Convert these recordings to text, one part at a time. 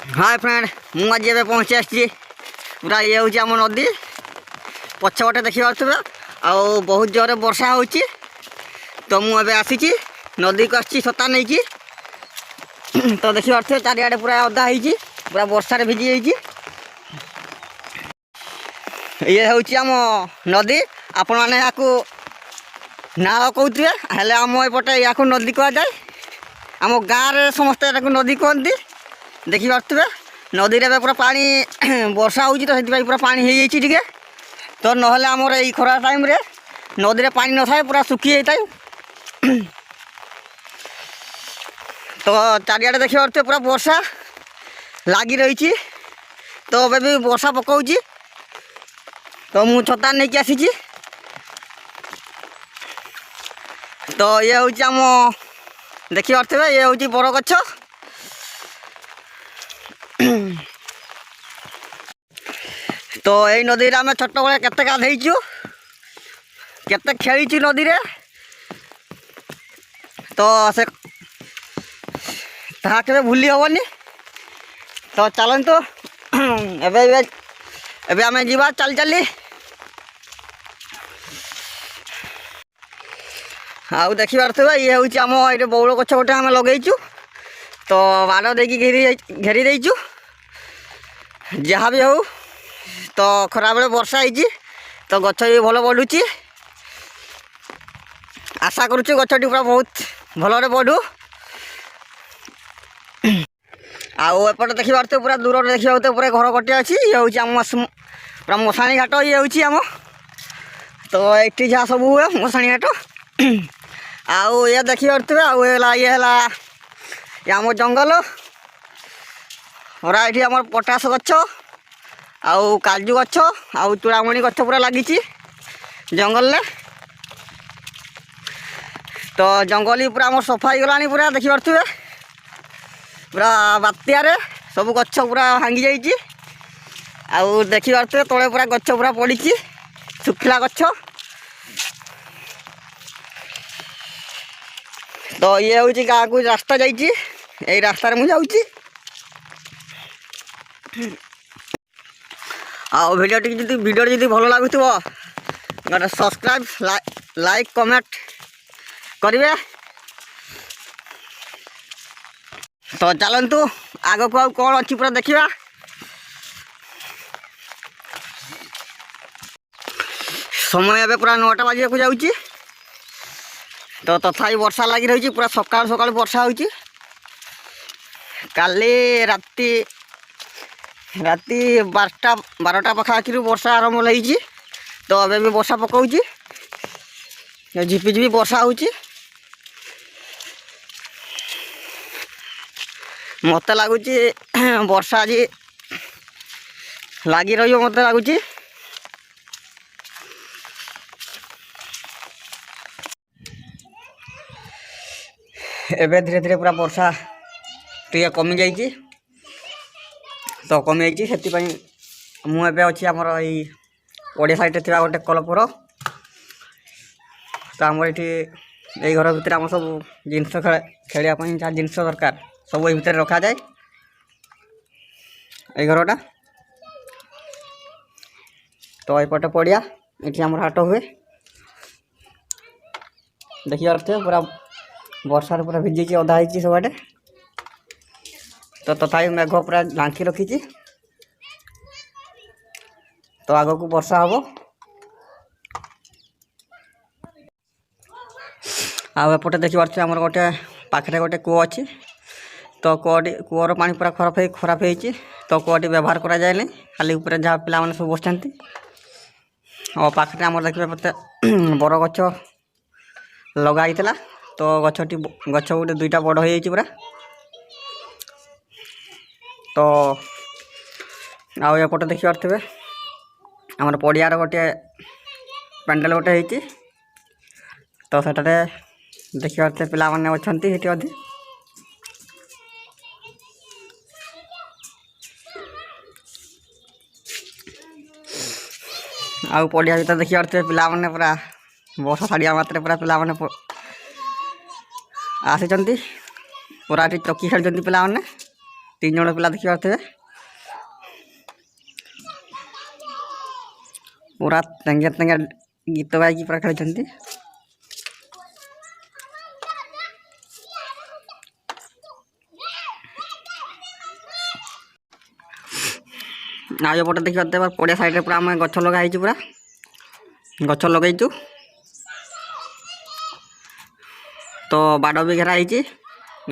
hi friend मुझे एवं पहुँची आसी पूरा ये हूँ आम नदी पछपटे देखी पारे आ बहुत जोर वर्षा हो तो मुझे आसी नदी को आसी छता नहीं तो देखी पारे चारिआडे पूरा अदा हो पूरा वर्षा भिजी ये हूँ आम नदी आपण मैंने या नाल कहते हेले आम एपटे या नदी कह जाए आम गाँव समस्ते नदी कहती देखी पारे नदी में पूरा पानी वर्षा हो तो पूरा पानी हो जाए तो नहले आमर ये खरा टाइम रे नदी में पानी न था पूरा सुखी जाए तो चारिआडे देखी पारे पूरा वर्षा लगी रही तो अबे भी वर्षा पकाऊँ तो मु छता नहीं कि आसी तो ये हूँ आम देखी पारे ये हूँ बर गछ तो यही नदी आम छोट बड़े केते गाधेचु केते खेलीचु नदी रे तो से ताहा के भूली हेनी तो चलतु एबे आम जीवा चल चली आउ देखी पारे ये हूँ आम ये बौल गछ गोटे आम लगेचु तो बाड़ दे घेरी देचु जहाँ भी हो तो खरा बेले वर्षा होती तो गछ भी भल बढ़ुची आशा करुँ गछटी पूरा बहुत भलरे बढ़ू आउ एपटे देखी पारे पूरा दूर देखा पूरा घर कटे अच्छी ये हूँ आम पूरा मशाणी घाट ये हूँ आम तो ये जहाँ सब हुए मशाणी घाट आउ ये देखी पारे आउ ये आम जंगल और ये आम पटास गछ आउ काजू गछ आउ चूड़ामणि गछ पूरा लगी जंगल में तो जंगल ही पूरा आम सफा हो गलानी पूरा देखी पारे पूरा बात्यार सब गछ पूरा भांगी जाइए आउ देखी पारे तले पूरा गछ पूरा पड़ी सुखिला गछ तो ये हूँ गाँव को रास्ता जाइए यही रास्तार मुझे जाऊँगी आ वीडियो जी भल लगुव गोटे सब्सक्राइब लाइक कमेंट करेंगे तो चलतु आग को कौन अच्छी पूरा देखा समय एवं पूरा 9टा बाजिया को जाऊँगी तो तथापि वर्षा लगी रही पूरा सकाल सकाल वर्षा हो काली राति 12टा पाखापाखि वर्षा आरंभ होगी तो अबे भी वर्षा पकाऊँ झिपिझिपि वर्षा हो मत लगुच वर्षा आज लगी रही मत लगुच एवं धीरे धीरे पूरा वर्षा टे कमी जाइए तो कमी जाइए मुझे अच्छी आमर ये पड़िया साइड थी गोटे कलपुर तो आमर ये घर भितर आम सब जिनस खेलने जहाँ जिनस दरकार सब ये भितर रखा जाए ये घरटा तो यपटे पड़िया ये आम हाट हुए देखी पारे पूरा वर्षा पूरा भिजी अधा हो सब आड़े तो तथापि मेघ पूरा ढांकी रखी तो आग को वर्षा हम आपटे देखी पारे आमर गोटे पाखे गोटे कूଅ अच्छी तो कूअर पानी पूरा खराब हो तो कूअटी व्यवहार करा जाए नहीं खाली ऊपर जहाँ पिला माने सब बसते और पाखे आमर देखिए पते बर गछ लगाई तो गछटी गछ गोटे 2टा बड़ हो पूरा तो आउपटे देखी पारे आमर पड़ियार गोटे पेंडल गोटे होती तो सेटारे देखी पारे पिला माने अछंती हेटी अधे आउ पड़िया भर देखी पारे पिला माने पूरा वर्षा छाड़िया मात्रे पूरा पिला माने आसी पूरा चौकी खेलुँच पिला माने तीन जन पिला देखी पारे पूरा तेंगे तेंगे गीत गाई पूरा खेलते आज पटे देखी पारे पड़िया साइड पूरा आम गछ लगाई पूरा गछ लगेचु तो बाड़ भी घेरा है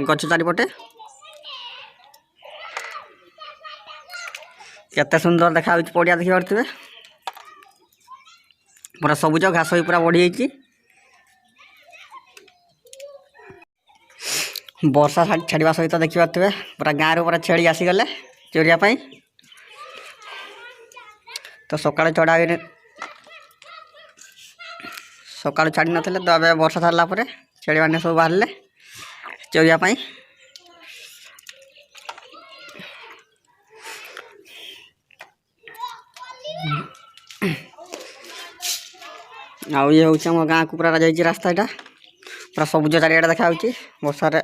गछ चारिपटे केते सुंदर देखा पड़िया देखी पारे पूरा सबुज घास भी पूरा बढ़ी जाइए वर्षा छाड़ा सहित देखी पारे पूरा गाँव पूरा छेड़ी आसीगले चोरिया तो सकाल चढ़ा सकाल छाड़ी ना तो अब वर्षा छाड़ा पर छेड़ी मैंने सब बाहर चोरिया आउ ये हूँ गाँ को पूरा जाइए रास्ता यहाँ पूरा सबुज चारिआडे देखा वर्षार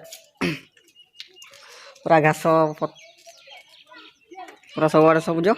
पूरा घास पूरा सबुआड़े सबुज